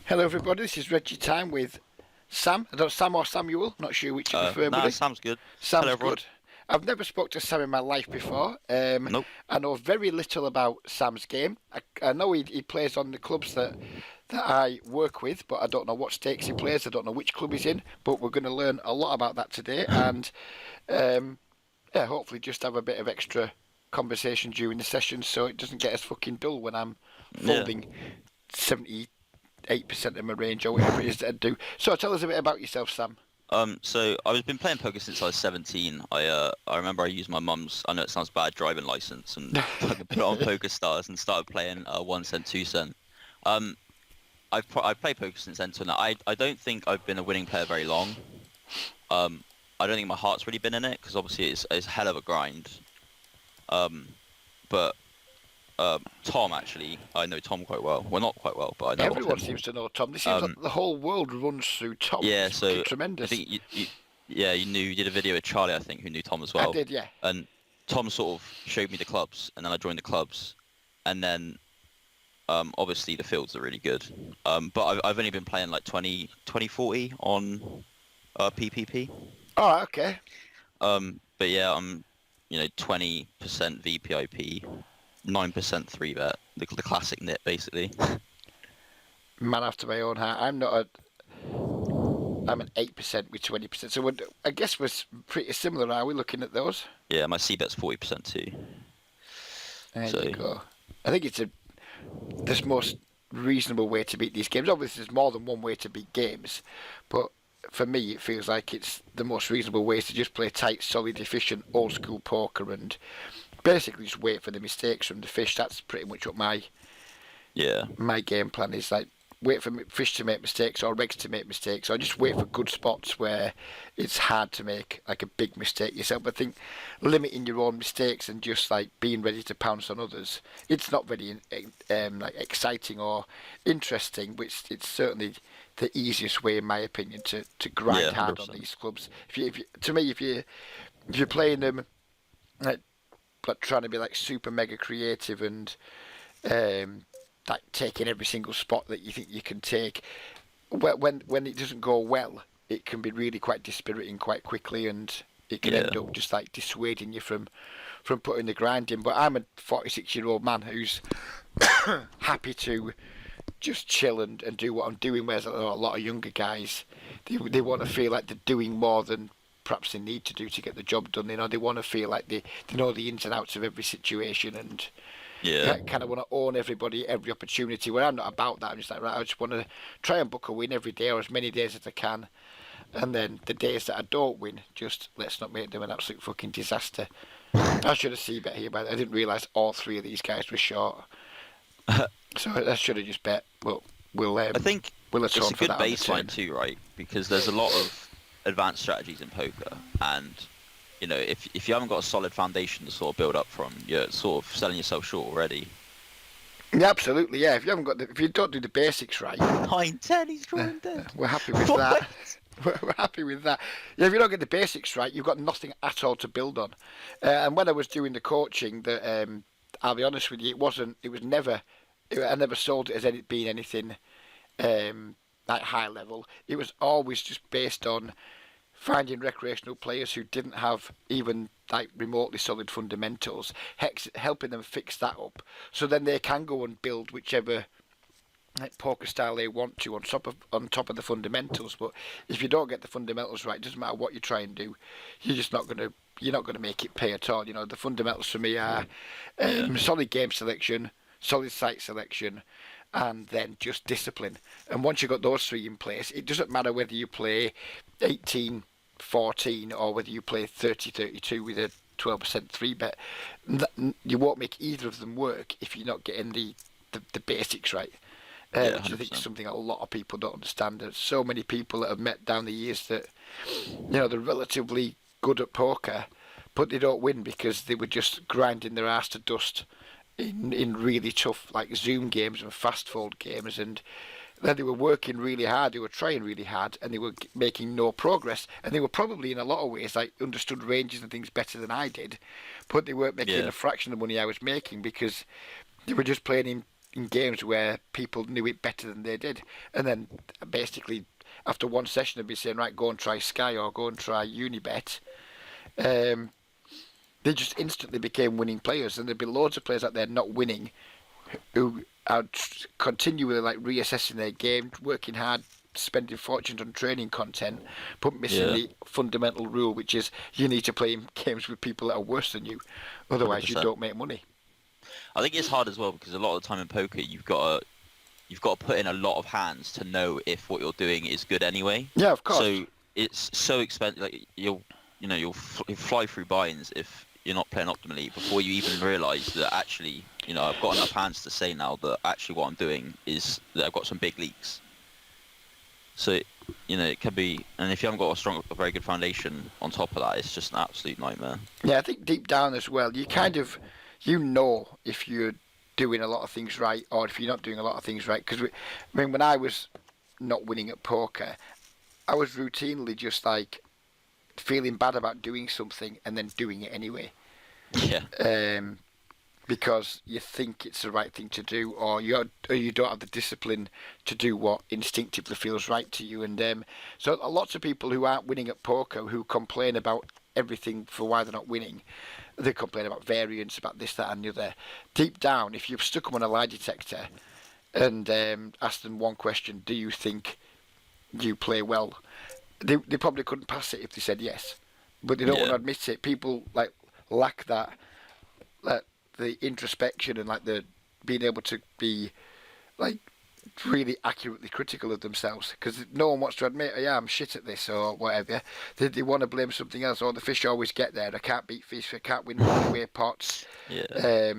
Hello, everybody. This is Reggie Time with Sam. I don't Sam or Samuel. Not sure which you prefer, No, buddy. Sam's good. Hello, Sam's everyone. good. I've never spoke to Sam in my life before. Nope. I know very little about Sam's game. I know he plays on the clubs that I work with, but I don't know what stakes he plays. I don't know which club he's in. But we're going to learn a lot about that today, and um, yeah, hopefully just have a bit of extra conversation during the session, so it doesn't get as fucking dull when I'm Yeah. folding 78% of my range or whatever it is that I do. So tell us a bit about yourself, Sam. So I've been playing poker since I was 17. I remember I used my mum's, I know it sounds bad, driving license and fucking put it on Poker Stars and started playing 1 cent, 2 cent. Um, I've played poker since then till now. I don't think I've been a winning player very long. I don't think my heart's really been in it because obviously it's a hell of a grind. But Tom actually, I know Tom quite well. Well, not quite well, but I know of Everyone him. seems to know Tom. This seems like Um, the whole world runs through Tom. yeah, It's fucking so I tremendous. think yeah, you did a video with Charlie, I think, who knew Tom as I well. did, yeah. And Tom sort of showed me the clubs, and then I joined the clubs, and then obviously the fields are really good. But I've only been playing like 20 40 on PPP. Oh, okay. But yeah, I'm 20% VPIP, 9% 3 bet, the classic nit basically. Man after my own heart. I'm an 8% with 20%. So I guess we're pretty similar, are we, looking at those? Yeah, my C bet's 40% too. There So you go. I think it's this most reasonable way to beat these games. Obviously, there's more than one way to beat games, but for me, it feels like it's the most reasonable way to just play tight, solid, efficient, old school poker and basically just wait for the mistakes from the fish. That's pretty much what yeah, my game plan is. Like, wait for fish to make mistakes or regs to make mistakes, or just wait for good spots where it's hard to make like a big mistake yourself. I think limiting your own mistakes and just like being ready to pounce on others, it's not very like exciting or interesting, which it's certainly the easiest way, in my opinion, to grind yeah, hard on 100%. these clubs. To me, if you're playing them like, trying to be like super mega creative and um, like taking every single spot that you think you can take. When it doesn't go well, it can be really quite dispiriting quite quickly, and it can Yeah, end up just like dissuading you from putting the grind in. But I'm a 46-year-old man who's happy to just chill and do what I'm doing. Whereas a lot of younger guys, they want to feel like they're doing more than perhaps they need to do to get the job done. You know, they want to feel like they know the ins and outs of every situation and yeah, kind of want to own everybody, every opportunity. Where I'm not about that. I'm just like, right, I just want to try and book a win every day or as many days as I can. And then the days that I don't win, just let's not make them an absolute fucking disaster. I should have seen bet here, but I didn't realise all three of these guys were short. So I should have just bet. But we'll I think we'll it's atone a for good that on the baseline turn. too, right? Because there's a lot of advanced strategies in poker, and if you haven't got a solid foundation to sort of build up from, you're sort of selling yourself short already. Yeah, absolutely. Yeah, if you don't do the basics right, 9-10, he's drawing dead. we're happy with What? that. We're happy with that. Yeah, if you don't get the basics right, you've got nothing at all to build on. And when I was doing the coaching, I'll be honest with you, it wasn't. It was never. I never sold it as being anything like high level. It was always just based on finding recreational players who didn't have even like remotely solid fundamentals, helping them fix that up, so then they can go and build whichever like poker style they want to on top of the fundamentals. But if you don't get the fundamentals right, it doesn't matter what you try and do, you're not gonna make it pay at all. You know, the fundamentals for me are Yeah, solid game selection, solid site selection, and then just discipline. And once you've got those three in place, it doesn't matter whether you play 18-14 or whether you play 30-32 with a 12% 3 bet. You won't make either of them work if you're not getting the basics right. yeah, Which I think is 100%. something a lot of people don't understand. There's so many people that have met down the years that they're relatively good at poker, but they don't win because they were just grinding their ass to dust in really tough like Zoom games and fast fold games, and then they were working really hard, they were trying really hard, and they were making no progress. And they were probably in a lot of ways like understood ranges and things better than I did, but they weren't making Yeah, a fraction of the money I was making because they were just playing in in games where people knew it better than they did, and then basically after one session they'd be saying, right, go and try Sky or go and try Unibet. Um, they just instantly became winning players, and there'd be loads of players out there not winning who are continually like reassessing their game, working hard, spending fortunes on training content, but missing Yeah, the fundamental rule, which is you need to play in games with people that are worse than you, hundred otherwise you percent. don't make money. I think it's hard as well because a lot of the time in poker you've got to put in a lot of hands to know if what you're doing is good anyway. Yeah, of course. So it's so expensive. Like you'll fly through buy-ins if you're not playing optimally before you even realise that actually, I've got enough hands to say now that actually what I'm doing is that I've got some big leaks. So, it can be, and if you haven't got a very good foundation on top of that, it's just an absolute nightmare. Yeah, I think deep down as well, you kind of, if you're doing a lot of things right or if you're not doing a lot of things right. Because, when I was not winning at poker, I was routinely just like feeling bad about doing something and then doing it anyway. Yeah. Because you think it's the right thing to do, or you don't have the discipline to do what instinctively feels right to you. And so lots of people who aren't winning at poker who complain about everything for why they're not winning. They complain about variance, about this, that, and the other. Deep down, if you've stuck them on a lie detector and asked them one question, do you think you play well? They probably couldn't pass it if they said yes, but they don't want to admit it. People like lack that the introspection and like the being able to be like really accurately critical of themselves, because no one wants to admit, oh, yeah, I'm shit at this or whatever. They want to blame something else, or the fish always get there. I can't beat fish. I can't win away pots. Yeah.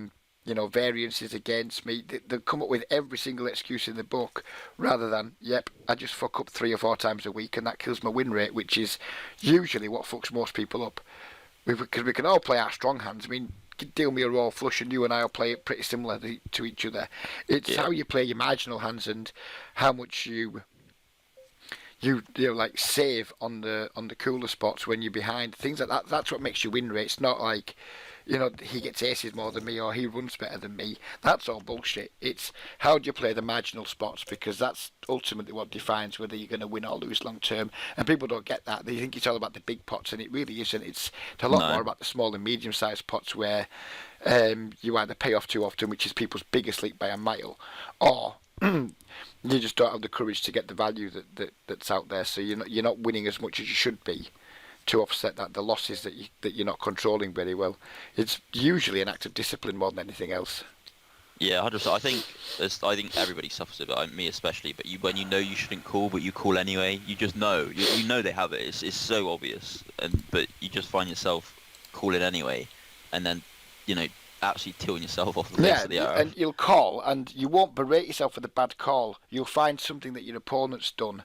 Variances against me. They come up with every single excuse in the book, rather than, yep, I just fuck up 3 or 4 times a week, and that kills my win rate, which is usually what fucks most people up. Because we can all play our strong hands. I mean, deal me a royal flush and you and I will play it pretty similar to each other. It's how you play your marginal hands and how much you like save on the cooler spots when you're behind. Things like that. That's what makes your win rate. It's not like, he gets aces more than me or he runs better than me. That's all bullshit. It's how do you play the marginal spots, because that's ultimately what defines whether you're going to win or lose long term. And people don't get that. They think it's all about the big pots, and it really isn't. It's a lot more about the small and medium sized pots where you either pay off too often, which is people's biggest leak by a mile, or you just don't have the courage to get the value that's out there. So you're not winning as much as you should be to offset the losses that you're not controlling very well. It's usually an act of discipline more than anything else. Yeah, 100%. I think everybody suffers with it, me especially. But when you know you shouldn't call, but you call anyway, you just know. You know they have it. It's so obvious, but you just find yourself calling anyway, and then absolutely tilting yourself off the face of the earth. And you'll call, and you won't berate yourself for the bad call. You'll find something that your opponent's done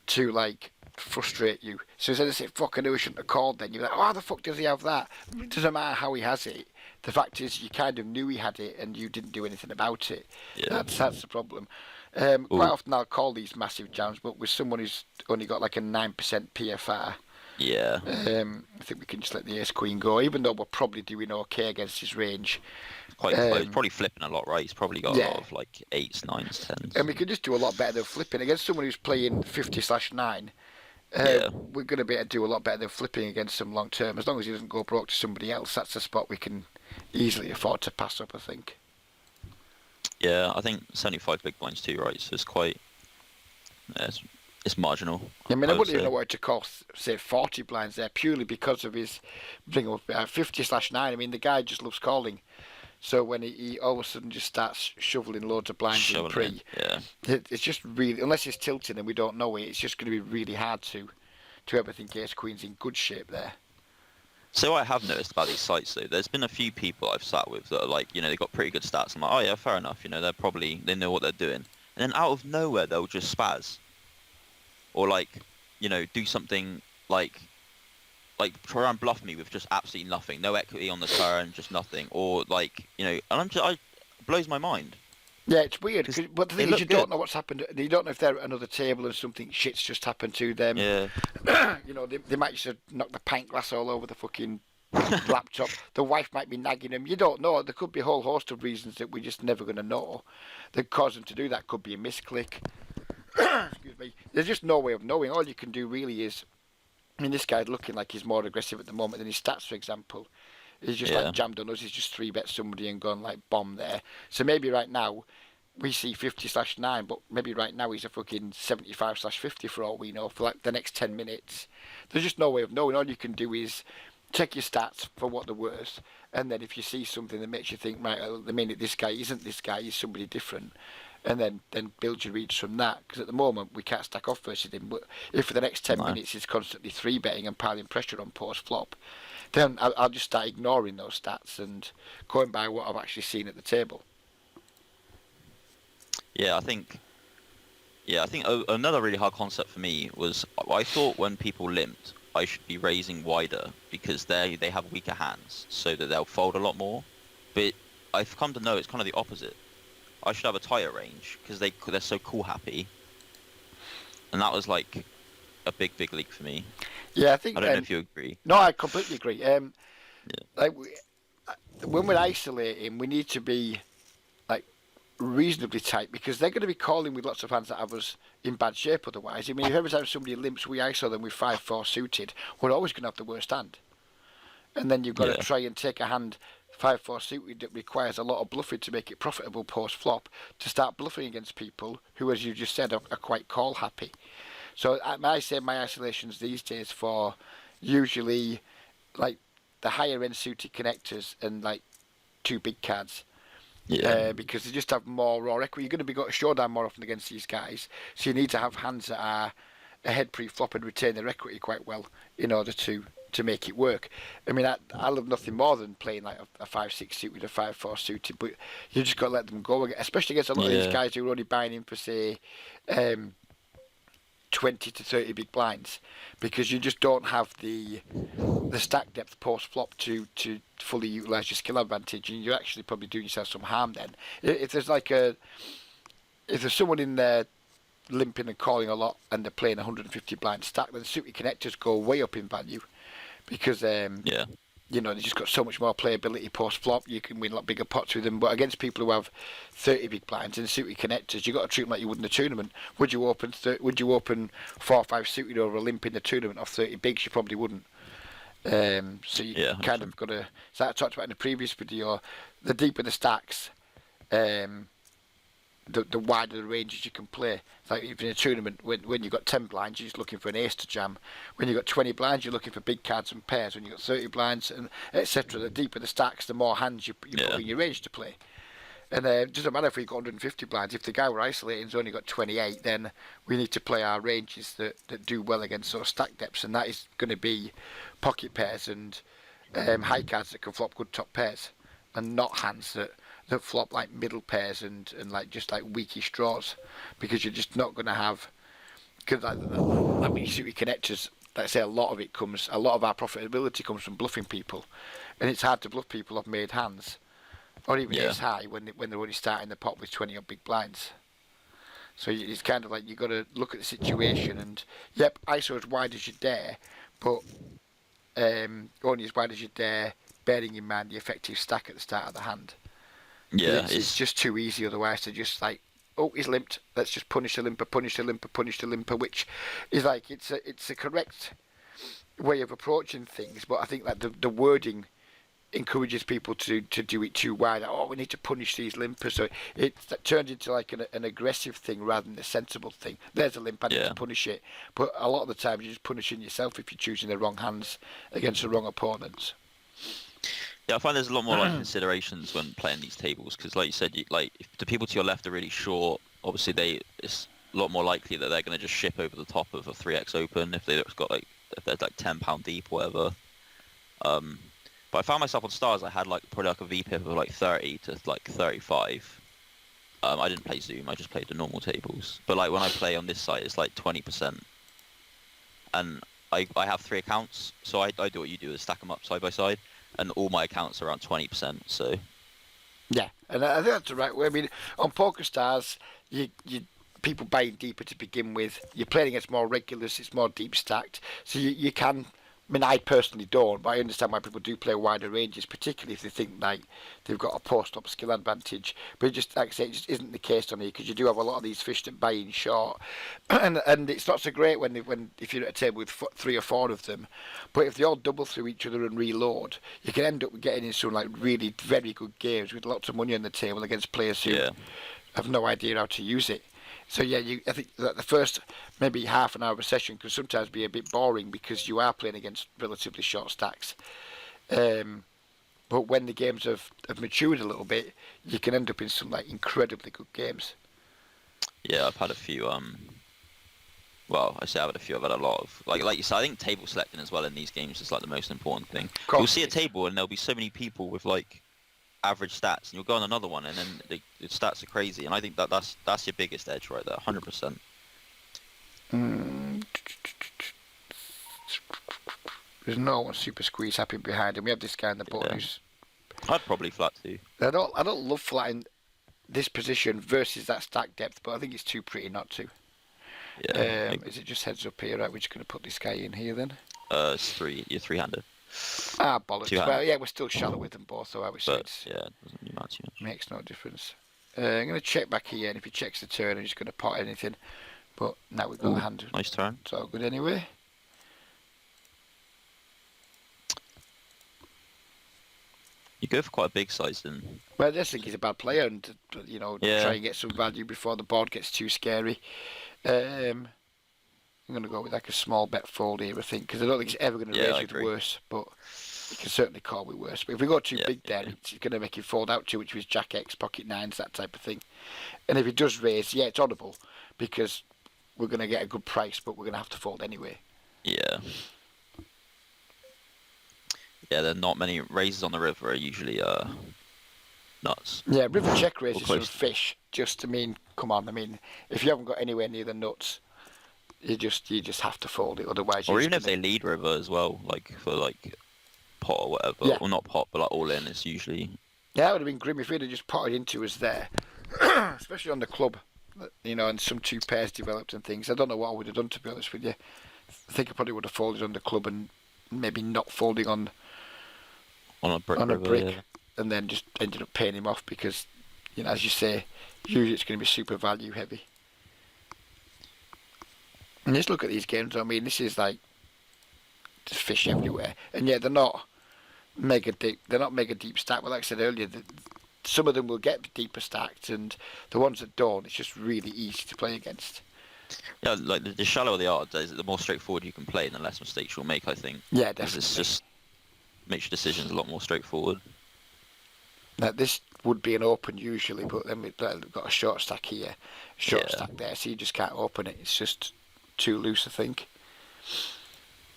to like frustrate you. So instead of saying, fuck, I knew I shouldn't have called, then you're like, oh, how the fuck does he have that? It doesn't matter how he has it. The fact is you kind of knew he had it and you didn't do anything about it. Yeah. That's the problem. Quite often I'll call these massive jams, but with someone who's only got like a 9% PFR, Yeah. I think we can just let the ace queen go, even though we're probably doing okay against his range. Quite close. He's probably flipping a lot, right? He's probably got a lot of like 8s, 9s, 10s. And we can just do a lot better than flipping against someone who's playing 50/9. We're going to be able to do a lot better than flipping against him long term. As long as he doesn't go broke to somebody else, that's a spot we can easily afford to pass up, I think. Yeah, I think 75 big blinds too, right? So it's quite, it's marginal. I mean, I wouldn't even know where to call, say, 40 blinds there, purely because of his bring up 50/9. I mean, the guy just loves calling. So when he all of a sudden just starts shoveling loads of blinds in pre, it's just really, unless he's tilting and we don't know it, it's just going to be really hard to ever think ace queen's in good shape there. So what I have noticed about these sites though, there's been a few people I've sat with that are like, they've got pretty good stats. I'm like, oh yeah, fair enough. They know what they're doing. And then out of nowhere, they'll just spaz. Or like, do something like try and bluff me with just absolutely nothing, no equity on the turn, just nothing, or like, and it blows my mind. Yeah, it's weird, but the thing is, you don't know what's happened. You don't know if they're at another table and something shit's just happened to them. Yeah. They might just have knocked the pint glass all over the fucking laptop. The wife might be nagging him. You don't know. There could be a whole host of reasons that we're just never going to know that cause them to do that. Could be a misclick. Excuse me. There's just no way of knowing. All you can do really is, I mean, this guy's looking like he's more aggressive at the moment than his stats, for example. He's just like Yeah. jammed on us. He's just three bet somebody and gone like bomb there. So maybe right now we see 50/9, but maybe right now he's a fucking 75/50 for all we know for like the next 10 minutes. There's just no way of knowing. All you can do is check your stats for what they're worth, and then if you see something that makes you think, right, the minute this guy isn't this guy, he's somebody different, and then build your reads from that. Because at the moment we can't stack off versus him. But if for the next 10 No. minutes he's constantly three betting and piling pressure on post flop, then I'll just start ignoring those stats and going by what I've actually seen at the table. Yeah, I think. Yeah, I think another really hard concept for me was I thought when people limped, I should be raising wider because they have weaker hands, so that they'll fold a lot more. But I've come to know it's kind of the opposite. I should have a tighter range because they're so cool happy, and that was like a big leap for me. Yeah, I I think. don't know if you agree. No, I completely agree. Yeah. Like when we're isolating, we need to be like reasonably tight because they're going to be calling with lots of hands that have us in bad shape otherwise. I mean, if every time somebody limps, we ISO them with 5-4 suited, we're always going to have the worst hand. And then you've got Yeah. to try and take a hand 5-4 suited that requires a lot of bluffing to make it profitable post flop to start bluffing against people who, as you just said, are quite call happy. So I say my isolations these days for usually like the higher end suited connectors and like two big cards. Yeah. Because they just have more raw equity. You're going to be got a showdown more often against these guys, so you need to have hands that are ahead pre-flop and retain their equity quite well in order to make it work. I mean, I love nothing more than playing like a 5-6 suit with a 5-4 suited, but you just got to let them go, especially against a lot of these Yeah. guys who are only buying in for say. 20 to 30 big blinds because you just don't have the stack depth post flop to fully utilise your skill advantage, and you're actually probably doing yourself some harm then. If there's like if there's someone in there limping and calling a lot and they're playing 150 blind stack, then suited connectors go way up in value because Yeah. you know, they just got so much more playability post flop. You can win a lot bigger pots with them. But against people who have 30 big blinds and suited connectors, you got to treat them like you would in a tournament. Would you open 4 or 5 suited over a limp in the tournament off 30 bigs? You probably wouldn't. So you Yeah. kind of got to. So I talked about in the previous video. The deeper the stacks, the wider the ranges you can play. It's like even in a tournament, when you've got 10 blinds, you're just looking for an ace to jam. When you've got 20 blinds, you're looking for big cards and pairs. When you've got 30 blinds, and etc., the deeper the stacks, the more hands you put in your range to play. And it doesn't matter if we've got 150 blinds. If the guy we're isolating's only got 28, then we need to play our ranges that do well against those stack depths, and that is going to be pocket pairs and high cards that can flop good top pairs, and not hands that flop like middle pairs and like just like weakish draws, because you're just not going to have. Because like when you see with connectors, like I say, a lot of our profitability comes from bluffing people, and it's hard to bluff people off made hands, or even ace high when they're only starting the pot with 20 odd big blinds. So it's kind of like you got to look at the situation and yep, ISO as wide as you dare, but only as wide as you dare, bearing in mind the effective stack at the start of the hand. Yeah. It's just too easy otherwise to just like, oh, he's limped. Let's just punish the limper, punish the limper, punish the limper, which is like it's a correct way of approaching things. But I think like the wording encourages people to do it too wide. Oh, we need to punish these limpers. So it turns into like an aggressive thing rather than a sensible thing. There's a limp, I need to punish it. But a lot of the time you're just punishing yourself if you're choosing the wrong hands against the wrong opponents. Yeah, I find there's a lot more like considerations when playing these tables because, like you said, if the people to your left are really short, obviously it's a lot more likely that they're going to just ship over the top of a 3x open if they've got if they're like £10 deep or whatever. But I found myself on stars. I had probably a VPIP of like 30 to like 35. I didn't play Zoom. I just played the normal tables. But like when I play on this site, it's like 20%, and I have 3 accounts, so I do what you do is stack them up side by side. And all my accounts are around 20%. So yeah, and I think that's the right way. I mean, on PokerStars, you people buying deeper to begin with. You're playing against more regulars. It's more deep stacked, so you can mean, I personally don't, but I understand why people do play wider ranges, particularly if they think like they've got a post-up skill advantage. But it just, like I say, it just isn't the case on here because you do have a lot of these fish that buy in short, and it's not so great when if you're at a table with 3 or 4 of them. But if they all double through each other and reload, you can end up getting in some like really very good games with lots of money on the table against players who have no idea how to use it. So yeah, I think that the first maybe half an hour of a session can sometimes be a bit boring because you are playing against relatively short stacks. But when the games have matured a little bit, you can end up in some like incredibly good games. Yeah, I've had a few. Well, I say I've had a few. I've had a lot of like you said. I think table selecting as well in these games is like the most important thing. You'll see a table and there'll be so many people with like average stats, and you'll go on another one, and then the stats are crazy. And I think that's your biggest edge right there, 100%. There's no one super squeeze happy behind him. We have this guy in the bottom who's. I'd probably flat too. I don't love flatting this position versus that stack depth, but I think it's too pretty not to. Yeah. Is it just heads up here? Right, we're just going to put this guy in here then. It's 3. You're 3-handed. Ah, bollocks. Well, yeah, we're still shallow with them both, so I would say it doesn't matter too much. Makes no difference. I'm going to check back here, and if he checks the turn, I'm just going to pot anything. But now we've got a hand. Nice turn. It's all good anyway. You go for quite a big size then. Well, I just think he's a bad player, and try and get some value before the board gets too scary. I'm going to go with like a small bet fold here, I think, because I don't think he's ever going to raise with worse, but he can certainly call with worse. But if we go too big there, it's going to make him fold out too, which was Jack X, Pocket Nines, that type of thing. And if he does raise, it's audible, because we're going to get a good price, but we're going to have to fold anyway. Yeah. Yeah, there are not many raises on the river are usually nuts. Yeah, river check raises from fish. Come on, if you haven't got anywhere near the nuts, you just have to fold it. Otherwise, or even if they lead river as well, like for like pot or whatever, well not pot, but like all in, it's usually. Yeah, that would have been grim if he'd have just potted into us there, especially on the club, and some 2 pairs developed and things. I don't know what I would have done, to be honest with you. I think I probably would have folded on the club and maybe not folding on a brick, and then just ended up paying him off because, as you say, usually it's going to be super value heavy. And just look at these games. This is like just fish everywhere, and they're not mega deep. They're not mega deep stacked. But like I said earlier, some of them will get deeper stacked, and the ones that don't, it's just really easy to play against. Yeah, like the shallower they are, the more straightforward you can play, and the less mistakes you'll make, I think. Yeah, definitely. It's just makes your decisions a lot more straightforward. Now, this would be an open usually, but then we've got a short stack here, stack there, so you just can't open it. It's just too loose, I think.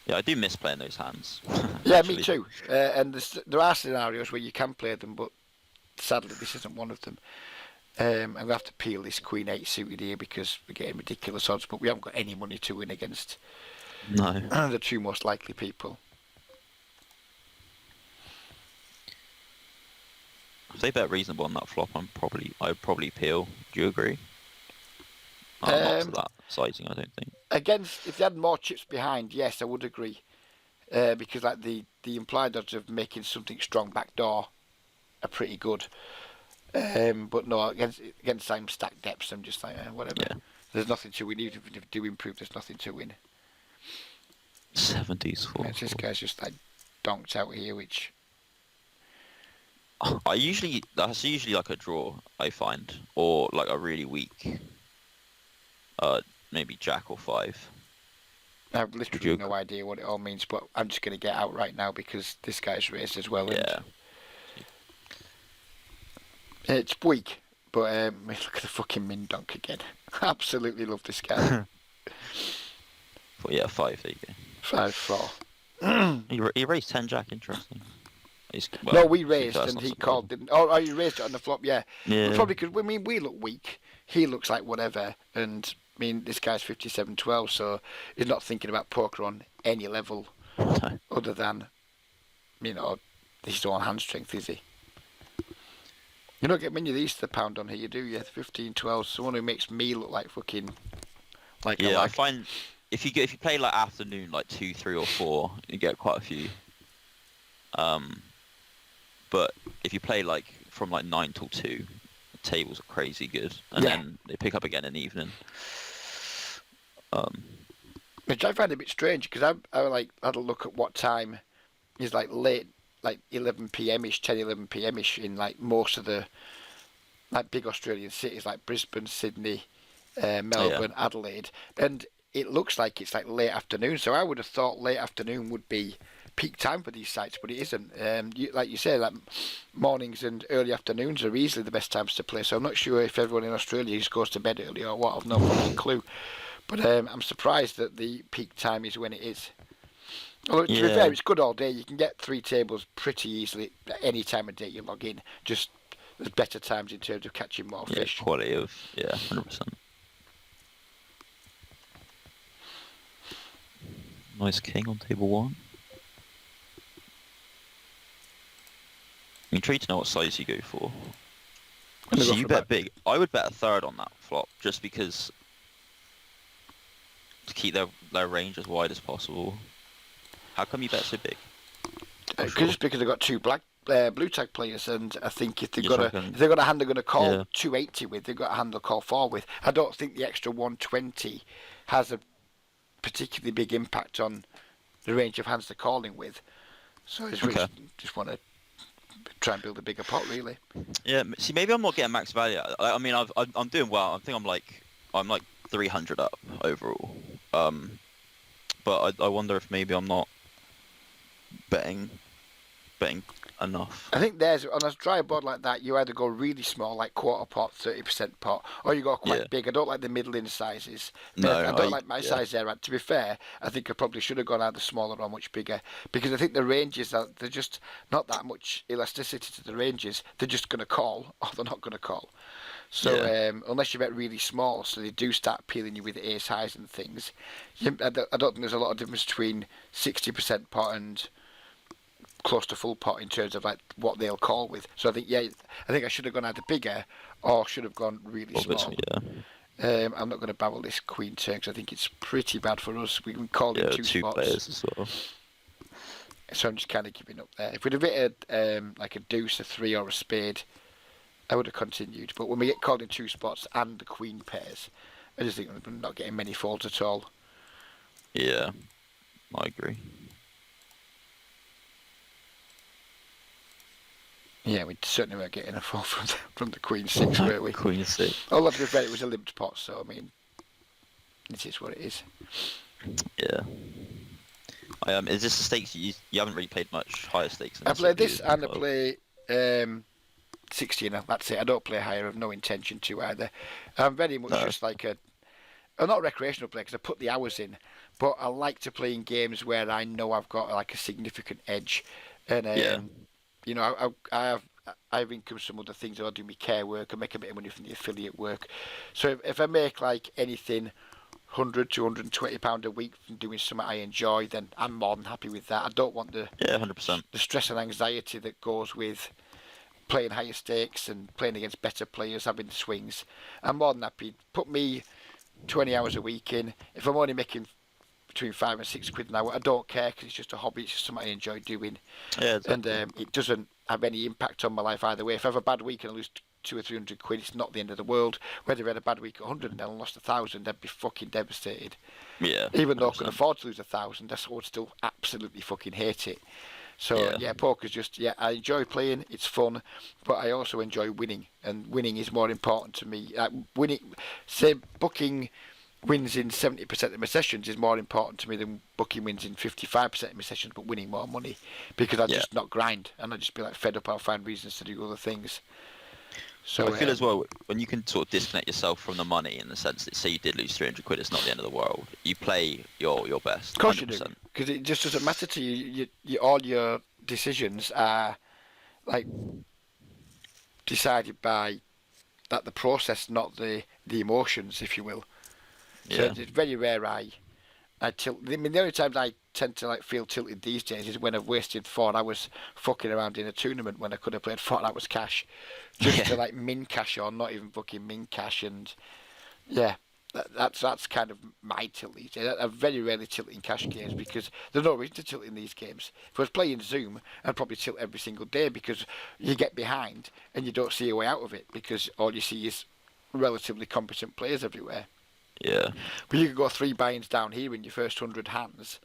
Yeah, I do miss playing those hands. Yeah, me too. And there are scenarios where you can play them, but sadly this isn't one of them. I'm going to have to peel this Queen 8 suited here because we're getting ridiculous odds, but we haven't got any money to win against the 2 most likely people. If they bet reasonable on that flop, I'd probably peel. Do you agree? Not to that sizing, I don't think. If they had more chips behind, yes, I would agree. Because like the implied odds of making something strong backdoor are pretty good. But no, against same stack depths, I'm just like, whatever. Yeah. There's nothing to win. Even if we do improve, there's nothing to win. 70s for. This guy's just like donked out here, which. That's usually like a draw, I find, or like a really weak, maybe Jack or 5. I have literally no idea what it all means, but I'm just going to get out right now because this guy's raised as well. Yeah. It's weak, but look at the fucking min donk again. Absolutely love this guy. But yeah, 5, there you go. 5-4. He raised 10 Jack, interesting. No, we raised and he called, didn't. Oh, you raised it on the flop, yeah. Yeah. Well, probably because we look weak. He looks like whatever, and this guy's 57-12, so he's not thinking about poker on any level other than, his own hand strength, is he? You don't get many of these to the pound on here, do you? 15-12, someone who makes me look like fucking. I find if you play like afternoon, like 2, 3, or 4, you get quite a few. But if you play like from like 9 till 2, the tables are crazy good, and Yeah. then they pick up again in the evening. Um, Which I find a bit strange because I like had a look at what time is like late, like 11 p.m. ish, 10, 11 p.m. ish in like most of the like big Australian cities like Brisbane, Sydney, oh yeah, Melbourne, Adelaide, and it looks like it's like late afternoon. So I would have thought late afternoon would be peak time for these sites, but it isn't. Like you say, like mornings and early afternoons are easily the best times to play. So I'm not sure if everyone in Australia just goes to bed early or what. I've no fucking clue. But I'm surprised that the peak time is when it is. Although, to be yeah, fair, it's good all day. You can get 3 tables pretty easily at any time of day you log in. Just there's better times in terms of catching more yeah. fish. Quality of 100%. Nice king on table 1. I'm intrigued to know what size you go for. I'm gonna So go you for bet about. big. I would bet a third on that flop, just because to keep their range as wide as possible. How come you bet so big? Not sure. Just because they've got 2 blue tag players, and I think if they've You just got a reckon? if they've got a hand they're going to call Yeah. 280 with, they've got a hand they'll call 4 with. I don't think the extra 120 has a particularly big impact on the range of hands they're calling with. So I Okay. just want to try and build a bigger pot, really. Yeah. See, maybe I'm not getting max value. I mean, I'm doing well. I think I'm like 300 up overall. But I wonder if maybe I'm not betting enough. I think there's on a dry board like that, you either go really small, like quarter pot, 30% pot, or you go Yeah. quite big. I don't like the middling sizes, No, but I don't like my yeah. size there. And to be fair, I think I probably should have gone either smaller or much bigger because I think the ranges are they're just not that much elasticity to the ranges. They're just going to call or they're not going to call. So Yeah. unless you bet really small, so they do start peeling you with ace highs and things. I don't think there's a lot of difference between 60% pot and close to full pot in terms of like what they'll call with. So I think I should have gone either bigger or should have gone really small. Obviously, yeah. I'm not going to barrel this queen turn because I think it's pretty bad for us. We can call in Yeah, 2 2 spots, players as well. so I'm just kind of giving up there. If we'd have hit like a deuce, a 3, or a spade, I would have continued. But when we get called in 2 spots and the queen pairs, I just think we're not getting many folds at all. Yeah, I agree. Yeah, we certainly weren't getting a fold from the queen 6, were we? Queen 6. Although to be fair, it was a limped pot, so I mean, it is what it is. Yeah. Is this the stakes you haven't really played much higher stakes than I this, play have you? this and I play 60 now. That's it. I don't play higher. I have no intention to either. I'm very much No. just like I'm not a recreational player because I put the hours in, but I like to play in games where I know I've got like a significant edge, and Yeah. you know I have income from other things. I do my care work. I make a bit of money from the affiliate work. So if I make like anything 100 to 120 pound a week from doing something I enjoy, then I'm more than happy with that. I don't want Yeah, 100%. the stress and anxiety that goes with playing higher stakes and playing against better players, having swings. I'm more than happy. Put me 20 hours a week in. If I'm only making between 5 and 6 quid an hour, I don't care because it's just a hobby. It's just something I enjoy doing, Yeah, and exactly. it doesn't have any impact on my life either way. If I have a bad week and I lose 200 or 300 quid, it's not the end of the world. Whether I had a bad week at 100 and then lost 1,000, I'd be fucking devastated. Yeah, Even though I can 100%. afford to lose 1,000, I would still absolutely fucking hate it. So Yeah. yeah, poker's just I enjoy playing. It's fun, but I also enjoy winning, and winning is more important to me. Winning, say booking wins in 70% of my sessions is more important to me than booking wins in 55% of my sessions, but winning more money because I Yeah. just not grind and I just be like fed up. I'll find reasons to do other things. I So feel as well, when you can sort of disconnect yourself from the money in the sense that, say you did lose 300 quid, it's not the end of the world. You play your best, of course you do, 100%. because it just doesn't matter to you. All your decisions are like decided by the process, not the emotions, if you will. So Yeah. it's very rare I tilt. I mean, the only times I tend to like feel tilted these days is when I've wasted 4 hours fucking around in a tournament when I could have played 4 hours cash, just to Yeah. like min cash or not even fucking min cash. And yeah, That's kind of my tilt these days. I very rarely tilt in cash games because there's no reason to tilt in these games. If I was playing Zoom, I'd probably tilt every single day because you get behind and you don't see a way out of it because all you see is relatively competent players everywhere. Yeah. But you could go 3 buy-ins down here in your first 100 hands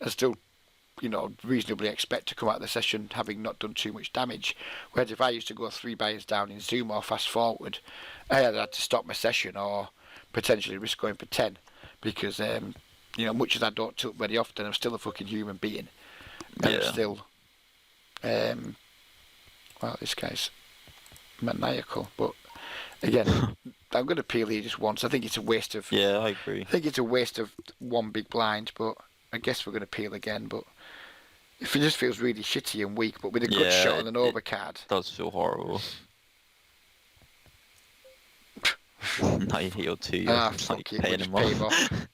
and still, reasonably expect to come out of the session having not done too much damage. Whereas if I used to go 3 buy-ins down in Zoom or fast forward, I either had to stop my session or potentially risk going for 10 because, much as I don't tilt very often, I'm still a fucking human being. And I'm still, this guy's maniacal, but again, I'm going to peel here just once. I think it's a waste of. Yeah, I agree. I think it's a waste of 1 big blind, but I guess we're going to peel again. But if it just feels really shitty and weak, but with a good shot and an overcard. It does feel horrible. Now you hit your 2. You're fuck you. paying Just him pay him off. off.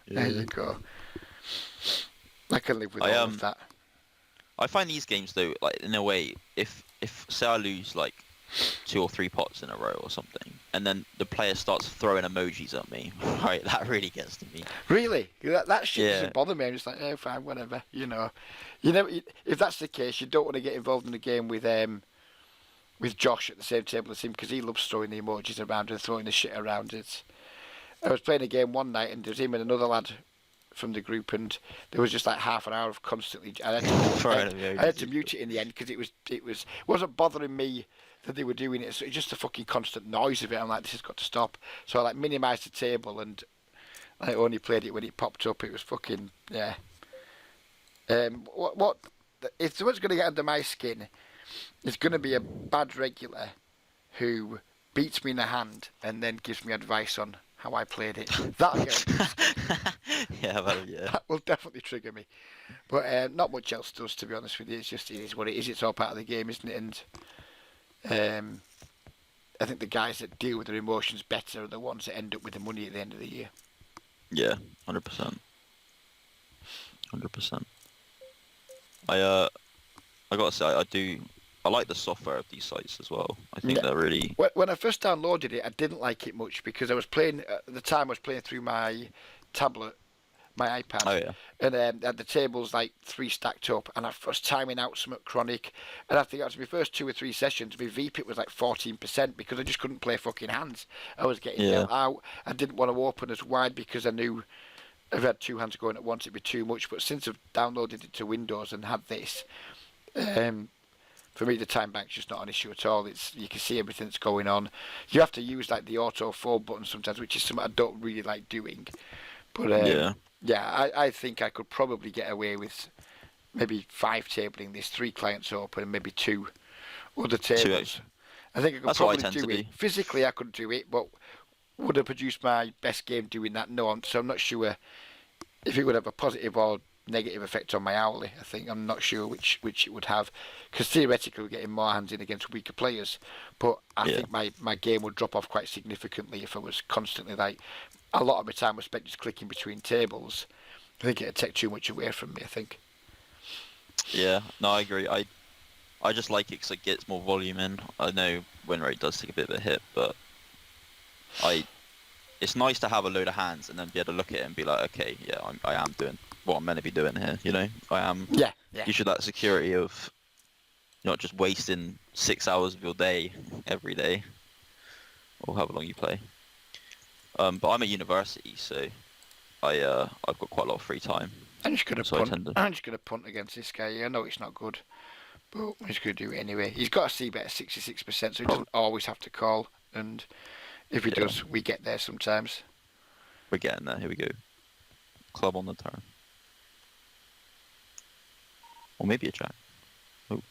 There you go. I can live with all of that. I find these games though, like in a way, if say I lose like 2 or 3 pots in a row or something, and then the player starts throwing emojis at me, right, that really gets to me. Really? That shit doesn't bother me. I'm just like, fine, whatever. If that's the case, you don't want to get involved in a game with Josh at the same table as him because he loves throwing the emojis around and throwing the shit around it. I was playing a game one night and there was him and another lad from the group, and there was just like half an hour of constantly. I had to mute it in the end because it wasn't bothering me that they were doing it. So it's just the fucking constant noise of it. I'm like, this has got to stop. So I minimised the table and I only played it when it popped up. It was fucking What if someone's going to get under my skin, it's going to be a bad regular who beats me in the hand and then gives me advice on how I played it. That'll get That will definitely trigger me. But not much else does, to be honest with you. It is what it is. It's all part of the game, isn't it? And I think the guys that deal with their emotions better are the ones that end up with the money at the end of the year. Yeah, 100%. 100%. I gotta say, I like the software of these sites as well. I think they're really. When I first downloaded it, I didn't like it much because I was playing at the time. I was playing through my tablet, my iPad. Oh yeah. And had the tables like 3 stacked up, and I was timing out some at Chronic, and I think after my first 2 or 3 sessions, my VPIT was like 14% because I just couldn't play fucking hands. I was getting dealt out. I didn't want to open as wide because I knew if I had 2 hands going at once, it'd be too much. But since I've downloaded it to Windows and had this, for me, the time bank's just not an issue at all. You can see everything that's going on. You have to use like the auto forward button sometimes, which is something I don't really like doing. But I think I could probably get away with maybe 5 tabling this, 3 clients open, and maybe 2 other tables. I think I could probably do it. Physically, I could do it, but would I produce my best game doing that? No, so I'm not sure if it would have a positive or negative effect on my hourly. I think I'm not sure which it would have, because theoretically we're getting more hands in against weaker players, but I think my game would drop off quite significantly if I was constantly like a lot of my time was spent just clicking between tables. I think it'd take too much away from me. I think. Yeah, no, I agree. I just like it because it gets more volume in. I know win rate does take a bit of a hit, but it's nice to have a load of hands and then be able to look at it and be like, okay, yeah, I am doing what I'm meant to be doing here, I am. Yeah. You should that security of not just wasting 6 hours of your day every day, or however long you play. But I'm at university, so I've got quite a lot of free time. I'm just gonna punt against this guy. I know it's not good, but I'm just gonna do it anyway. He's got a C bet at 66%, so he doesn't always have to call. And if he does, we get there sometimes. We're getting there. Here we go. Club on the turn. Or maybe a jack. Oh.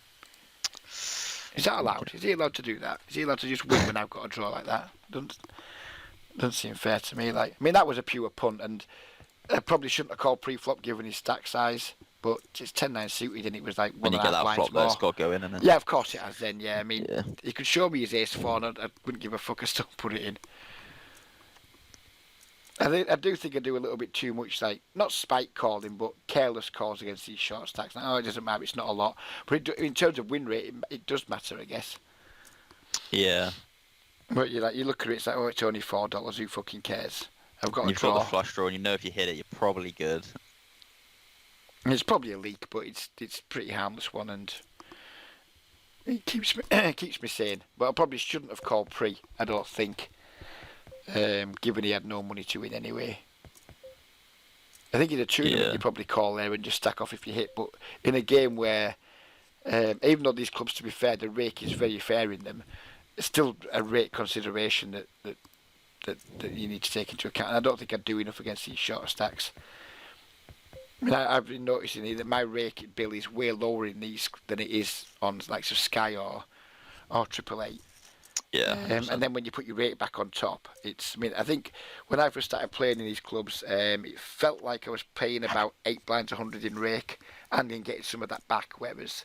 Is that allowed? Is he allowed to do that? Is he allowed to just win when I've got a draw like that? Doesn't seem fair to me. That was a pure punt, and I probably shouldn't have called pre-flop given his stack size. But it's 10-9 suited, and it was like one and a half blinds more. When you get that flop, that's got to go in, isn't it? Yeah, of course it has. Then, yeah. He could show me his ace-4, and I wouldn't give a fuck. I still put it in. I do think I do a little bit too much, not spike calling, but careless calls against these short stacks. It doesn't matter, it's not a lot. But in terms of win rate, it does matter, I guess. Yeah. But you look at it, it's like, it's only $4, who fucking cares? I've got And a you've got the draw. flush draw, and you know if you hit it, you're probably good. It's probably a leak, but it's a pretty harmless one, and it keeps me keeps me sane. But I probably shouldn't have called pre. I don't think, given he had no money to win anyway. I think in a tournament Yeah, you probably call there and just stack off if you hit. But in a game where, even though these clubs, to be fair, the rake is very fair in them, it's still a rate consideration that you need to take into account. And I don't think I do enough against these shorter stacks. I mean, I've been noticing here that my rake bill is way lower in these than it is on like Sky or Triple Eight. yeah, And 100%. then when you put your rate back on top, it's. I mean, I think when I first started playing in these clubs, it felt like I was paying about 8 blinds 100 in rake, and then getting some of that back. Whereas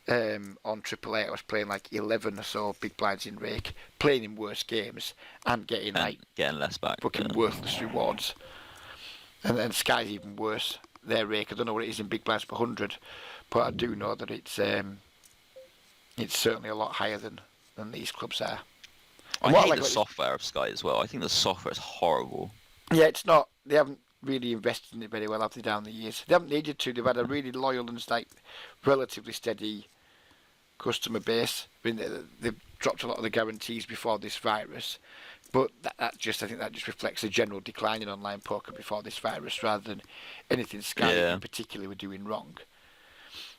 on Triple Eight, I was playing like 11 or so big blinds in rake, playing in worse games, and getting And like getting less back. fucking Yeah. worthless rewards. And then Sky's even worse. Their rake, I don't know what it is in big blinds per 100, but I do know that it's certainly a lot higher than these clubs are. I And what I hate like the about this, software of Sky as well. I think the software is horrible. yeah, it's not. They haven't really invested in it very well, have they, down the years? They haven't needed to. They've had a really loyal and like relatively steady customer base. I mean, they've dropped a lot of the guarantees before this virus, but I think that just reflects a general decline in online poker before this virus, rather than anything Sky Yeah, in particular were doing wrong.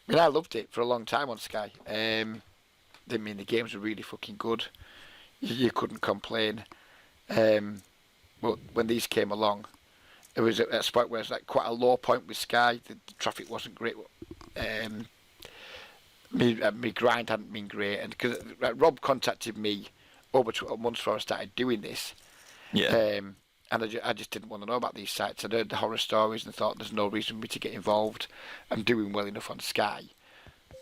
I mean, I loved it for a long time on Sky. I mean, the games were really fucking good. You couldn't complain. Um, but when these came along, it was at a spot where it's like quite a low point with Sky. The traffic wasn't great. Um, my grind hadn't been great, and because Rob contacted me over 12 months before I started doing this, yeah, and I just didn't want to know about these sites. I'd heard the horror stories and thought there's no reason for me to get involved. I'm doing well enough on Sky.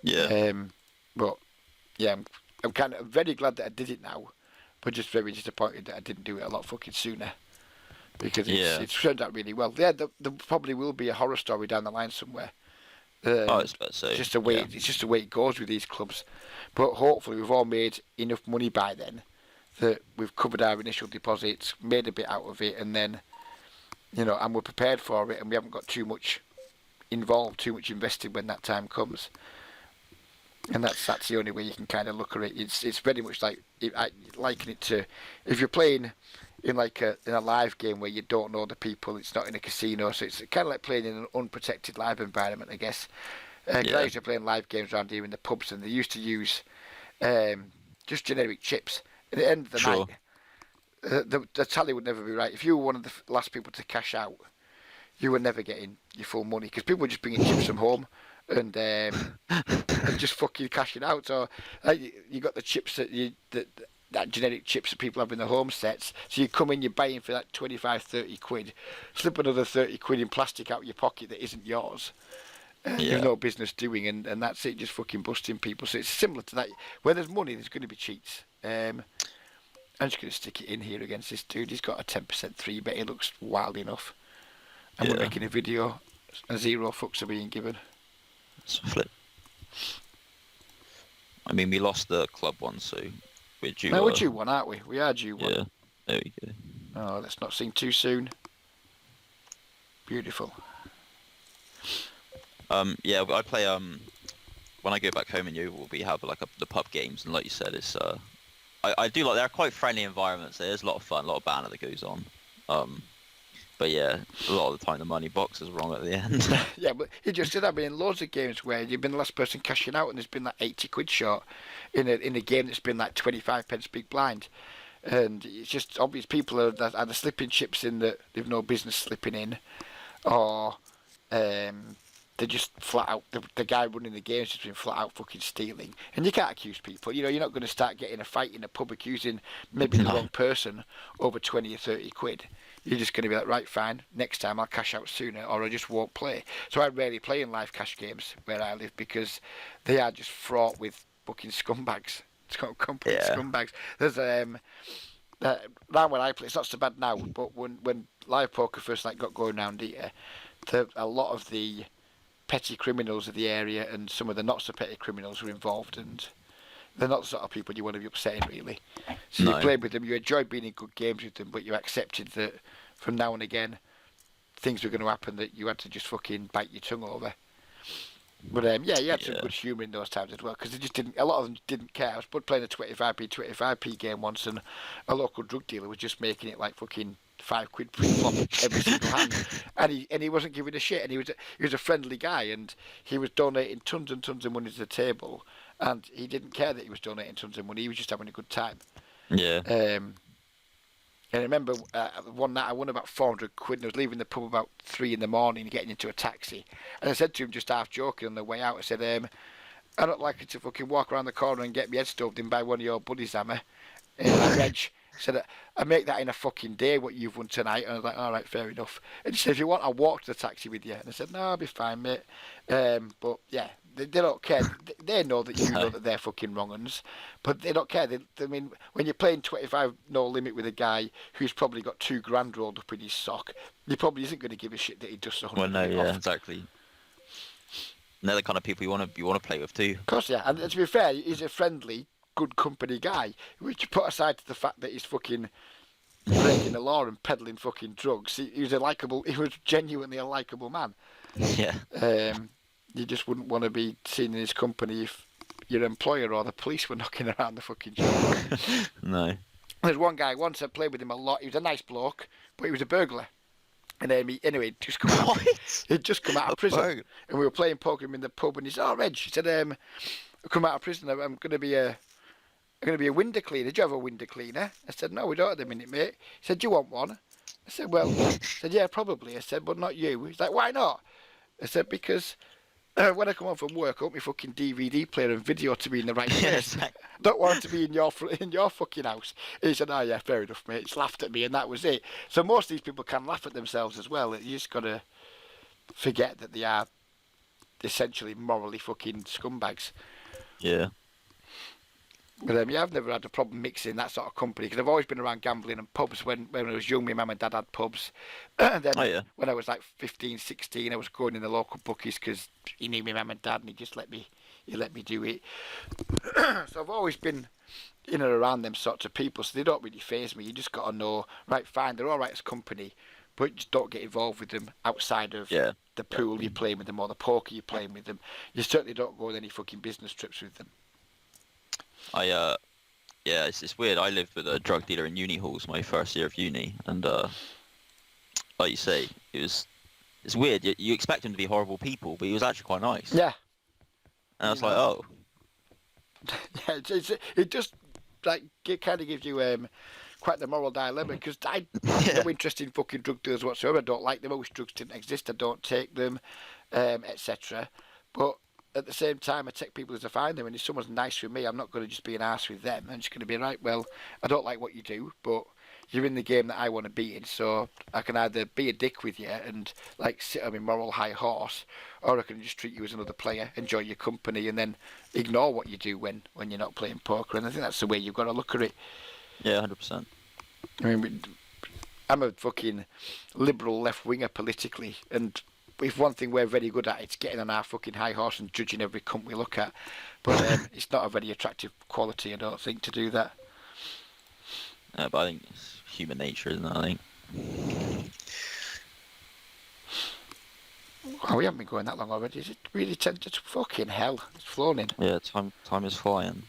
yeah, But yeah, I'm kind of very glad that I did it now, but just very disappointed that I didn't do it a lot fucking sooner, because yeah. it's turned out really well. Yeah, there probably will be a horror story down the line somewhere. Oh, Um, it's about to it's say, just the way yeah, it's just the way it goes with these clubs. But hopefully we've all made enough money by then that we've covered our initial deposits, made a bit out of it, and then and we're prepared for it, and we haven't got too much involved, too much invested when that time comes. And that's the only way you can kind of look at it. It's very much like I liken it to if you're playing in in a live game where you don't know the people. It's not in a casino, so it's kind of like playing in an unprotected live environment, I guess. 'Cause I yeah, used to play in live games around here in the pubs, and they used to use just generic chips. At the end of the sure, night, the tally would never be right. If you were one of the last people to cash out, you were never getting your full money because people were just bringing chips from home and just fucking cashing out. So you got the chips that generic chips that people have in their home sets. So you come in, you're buying for like 25, 30 quid, slip another 30 quid in plastic out of your pocket that isn't yours. You've yeah, no business doing, and that's it, just fucking busting people. So it's similar to that. Where there's money, there's going to be cheats. I'm just going to stick it in here against this dude. He's got a 10% 3-bet. It looks wild enough. And we're yeah. making a video, and 0 fucks are being given. It's a flip. I mean, we lost the club one, so we're due. No, we're due one, aren't we? We are due one. Yeah, there we go. Oh, let's not sing too soon. Beautiful. Yeah, I play when I go back home in Yeovil, we have like the pub games, and like you said, it's I do like they're quite friendly environments. There's a lot of fun, a lot of banter that goes on. But yeah, a lot of the time the money box is wrong at the end. Yeah, but you just did that in loads of games where you've been the last person cashing out and there's been like 80 quid short in a game that's been like 25 pence big blind. And it's just obvious people are either slipping chips in that they've no business slipping in, or they're just flat out, the guy running the game's just been flat out fucking stealing. And you can't accuse people. You're not going to start getting a fight in a pub accusing maybe the No. wrong person over 20 or 30 quid. You're just going to be like, right, fine, next time I'll cash out sooner, or I just won't play. So I rarely play in live cash games where I live because they are just fraught with fucking scumbags. It's got complete Yeah. scumbags. There's now when I play, it's not so bad now, but when live poker first got going around here, a lot of the petty criminals of the area and some of the not so petty criminals were involved, and they're not the sort of people you want to be upsetting, really. So you No. play with them, you enjoy being in good games with them, but you accepted that from now and again things were going to happen that you had to just fucking bite your tongue over. But yeah, you had some Yeah. good humour in those times as well, because they just didn't. A lot of them didn't care. I was playing a 25p game once, and a local drug dealer was just making it like fucking £5 pre-flop every single hand, and he wasn't giving a shit. And he was a friendly guy, and he was donating tons and tons of money to the table, and he didn't care that he was donating tons of money. He was just having a good time. Yeah. And I remember one night I won about £400, and I was leaving the pub about 3 in the morning, getting into a taxi. And I said to him, just half joking on the way out, I said, I don't like it to fucking walk around the corner and get my head stoved in by one of your buddies, Hammer. And Reg said, I make that in a fucking day, what you've won tonight. And I was like, all right, fair enough. And he said, if you want, I'll walk to the taxi with you. And I said, no, I'll be fine, mate. But yeah, they don't care. They know that you know that they're fucking wrong uns, but they don't care. I mean, when you're playing 25 no limit with a guy who's probably got £2,000 rolled up in his sock, he probably isn't going to give a shit that he does 100 Well, no, yeah, off. exactly. And they're the kind of people you want to play with too. Of course, yeah. And to be fair, he's a friendly, good company guy, which you put aside to the fact that he's fucking breaking the law and peddling fucking drugs. He was genuinely a likable man. Yeah. You just wouldn't want to be seen in his company if your employer or the police were knocking around the fucking shop. No. There's one guy, once I played with him a lot, he was a nice bloke, but he was a burglar. And he'd just come out. He'd just come out of prison, and we were playing poker in the pub, and he said, "Oh, Reg," he said, "I come out of prison. I'm going to be a window cleaner. Do you have a window cleaner?" I said, "No, we don't at the minute, mate." He said, "Do you want one?" I said, "Well," I said, "Yeah, probably." I said, "But not you." He's like, "Why not?" I said, "Because when I come home from work, I want my fucking DVD player and video to be in the right place. Exactly. Don't want it to be in your fucking house." And he said, "Oh yeah, fair enough, mate." He laughed at me, and that was it. So most of these people can laugh at themselves as well. You just gotta forget that they are essentially morally fucking scumbags. Yeah. But yeah, I've never had a problem mixing that sort of company, because I've always been around gambling and pubs. When I was young, my mum and dad had pubs. And then when I was like 15, 16, I was going in the local bookies because he knew my mum and dad, and he just let me do it. So I've always been in and around them sorts of people, so they don't really faze me. You just got to know, right, fine, they're all right as company, but just don't get involved with them outside of the pool you're playing with them or the poker you're playing with them. You certainly don't go on any fucking business trips with them. It's weird. I lived with a drug dealer in uni halls my first year of uni, and like you say, it's weird. You expect him to be horrible people, but he was actually quite nice. Yeah. And I was like, oh. Yeah, it just like it kind of gives you quite the moral dilemma, because I have no interest in fucking drug dealers whatsoever. I don't like them. I wish drugs didn't exist. I don't take them, etc. But at the same time, I take people as I find them, and if someone's nice with me, I'm not going to just be an arse with them. I'm just going to be right, well, I don't like what you do, but you're in the game that I want to be in, so I can either be a dick with you and like sit on my moral high horse, or I can just treat you as another player, enjoy your company, and then ignore what you do when you're not playing poker. And I think that's the way you've got to look at it. Yeah, 100%. I mean, I'm a fucking liberal left-winger politically, and if one thing we're very good at, it's getting on our fucking high horse and judging every cunt we look at. But it's not a very attractive quality, I don't think, to do that. But I think it's human nature, isn't it? I think. Oh, we haven't been going that long already. Is it really 10 to fucking hell? It's flown in. Yeah, time is flying.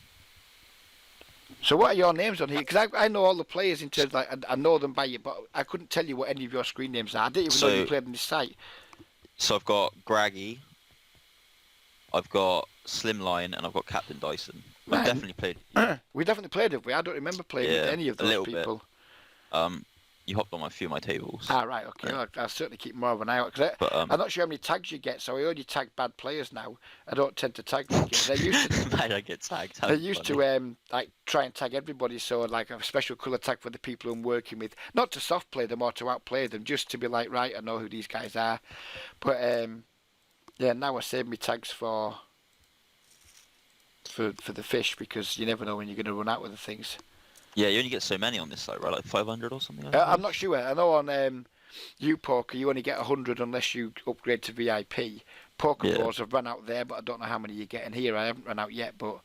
So what are your names on here? Because I know all the players in terms of, like, I know them by you, but I couldn't tell you what any of your screen names are. I didn't even know you played on this site. So I've got Graggy, I've got Slimline, and I've got Captain Dyson. I've definitely played. We definitely played, have we? I don't remember playing with any of those people. You hopped on a few of my tables. Ah, right, okay. Well, I'll certainly keep more of an eye out. Cause I'm not sure how many tags you get, so I only tag bad players now. I don't tend to tag them. They used to. I get tagged. They used to like try and tag everybody, so like a special colour tag for the people I'm working with, not to soft play them or to outplay them, just to be like, right, I know who these guys are. But yeah, now I save me tags for the fish, because you never know when you're going to run out of the things. Yeah, you only get so many on this site, right? Like 500 or something? I'm not sure. I know on UPoker you only get 100 unless you upgrade to VIP. Poker Pros have run out there, but I don't know how many you get in here. I haven't run out yet, but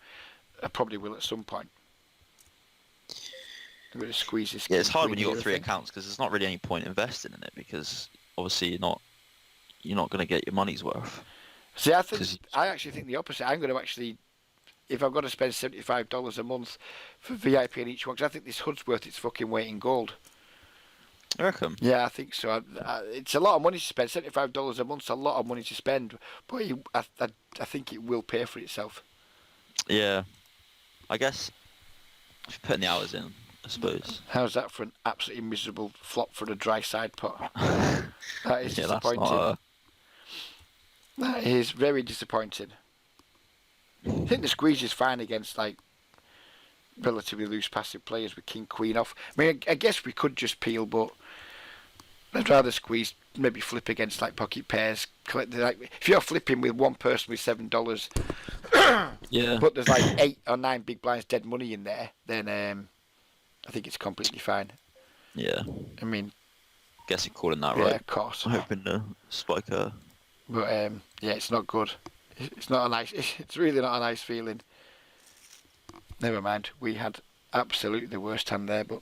I probably will at some point. I'm going to squeeze this. Yeah, it's hard queen when you here, got I 3 think. accounts because there's not really any point investing in it because obviously you're not going to get your money's worth. See, Cause I actually think the opposite. I'm going to actually, if I've got to spend $75 a month for VIP in each one, because I think this HUD's worth its fucking weight in gold. I reckon. Yeah, I think so. It's a lot of money to spend. $75 a month's a lot of money to spend, but I think it will pay for itself. Yeah, I guess if you put in the hours in, I suppose. How's that for an absolutely miserable flop for a dry side pot? That is Yeah, that's disappointing. not. That is very disappointing. I think the squeeze is fine against like relatively loose passive players with king queen off. I mean, I guess we could just peel, but I'd rather squeeze, maybe flip against like pocket pairs. Like, if you're flipping with one person with $7, Yeah. but there's like 8 or 9 big blinds dead money in there, then I think it's completely fine. Yeah. I mean, Guess you're calling that yeah, right. of course. I'm hoping to spike her. But yeah, it's not good. It's not a nice. It's really not a nice feeling. Never mind. We had absolutely the worst hand there, but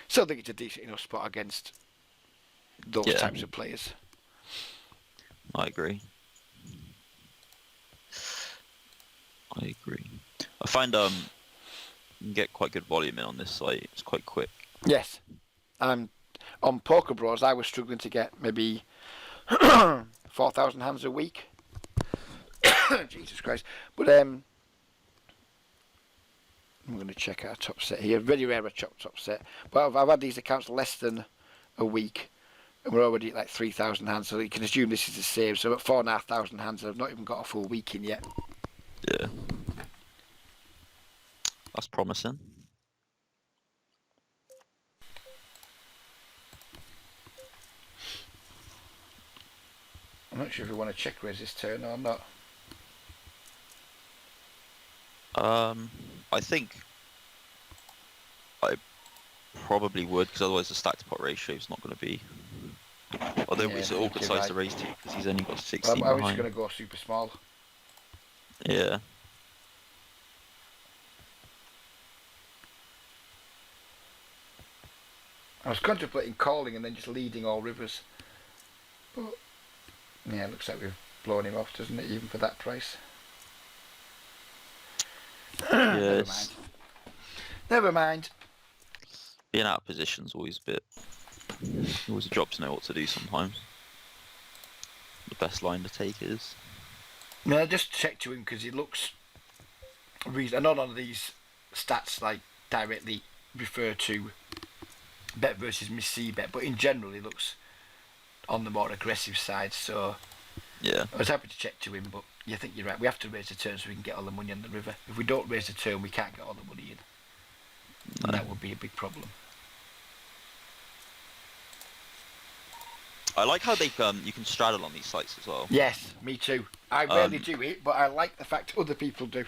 still think it's a decent enough spot against those types of players. I agree. I find you can get quite good volume in on this site. It's quite quick. Yes. On Poker Bros, I was struggling to get maybe 4,000 hands a week. Jesus Christ. But I'm going to check our top set here. Very rare a top set. But I've had these accounts less than a week, and we're already at like 3,000 hands, so you can assume this is the same. So I'm at 4,500 hands, and I've not even got a full week in yet. Yeah. That's promising. I'm not sure if we want to check raise this turn or not. I think I probably would, because otherwise the stack to pot ratio is not going to be. Although it's an awkward size to raise to, because he's only got 16 I was behind. just going to go super small. Yeah. I was contemplating calling and then just leading all rivers. But yeah, it looks like we've blown him off, doesn't it, even for that price? Never mind. Never mind. Being out of position's always always a job to know what to do sometimes. The best line to take is. No, I just checked to him because he looks reason. I know none of these stats like directly refer to bet versus miss C bet, but in general he looks on the more aggressive side. So yeah, I was happy to check to him, but you think you're right. We have to raise the turn so we can get all the money on the river. If we don't raise the turn, we can't get all the money in. No. And that would be a big problem. I like how they you can straddle on these sites as well. Yes, me too. I rarely do it, but I like the fact other people do.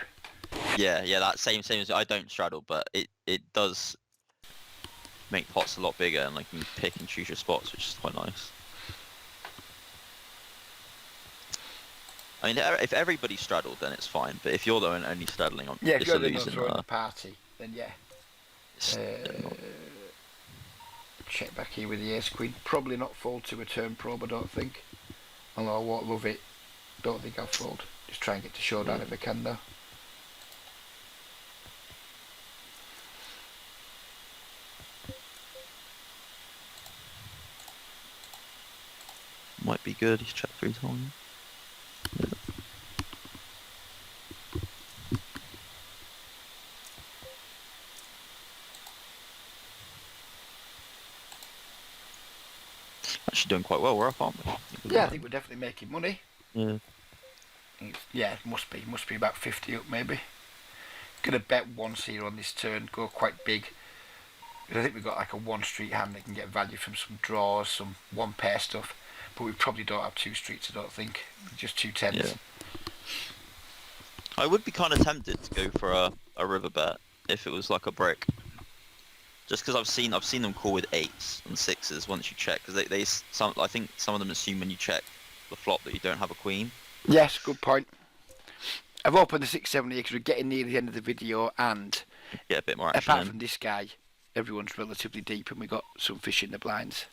Yeah, that same as I don't straddle, but it does make pots a lot bigger, and like you can pick and choose your spots, which is quite nice. I mean, if everybody straddled, then it's fine. But if you're the one only straddling on, yeah, if you're the losing, one the party, then yeah. Check back here with the ace queen. Probably not fold to a turn probe, I don't think. Although I won't love it. Don't think I'll fold. Just try and get to showdown if I can though. Might be good. He's checked 3 times. Yeah. Actually doing quite well. We're up, aren't we? Yeah, I think we're definitely making money. Yeah. Yeah, it must be about 50 up maybe. Gonna bet once here on this turn, go quite big. I think we've got like a 1 street hand that can get value from some draws, some 1 pair stuff. But we probably don't have 2 streets, I don't think. Just 2 tens. Yeah. I would be kind of tempted to go for a river bet if it was like a brick. Just because I've seen them call with 8s and 6s once you check, because I think some of them assume when you check the flop that you don't have a queen. Yes, good point. I've opened the 670 because we're getting near the end of the video, and get a bit more action. Apart from this guy, everyone's relatively deep, and we got some fish in the blinds.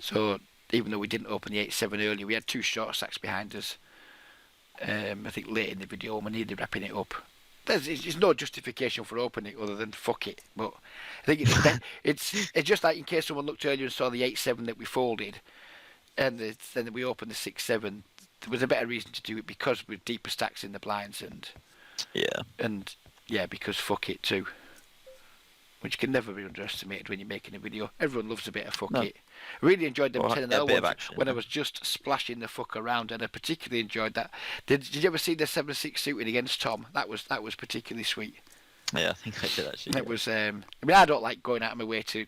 So even though we didn't open the 8-7 earlier, we had 2 short stacks behind us. I think late in the video when we needed wrapping it up. There's no justification for opening it other than fuck it. But I think it's just like in case someone looked earlier and saw the 8-7 that we folded, and then we opened the 6-7. There was a better reason to do it because with deeper stacks in the blinds and because fuck it too, which can never be underestimated when you're making a video. Everyone loves a bit of fuck No. it. I really enjoyed them Well, 10 and a 0 bit of ones action, when I yeah. was just splashing the fuck around, and I particularly enjoyed that. Did you ever see the 7-6 suited against Tom? That was particularly sweet. Yeah, I think I did actually. It was. I mean, I don't like going out of my way to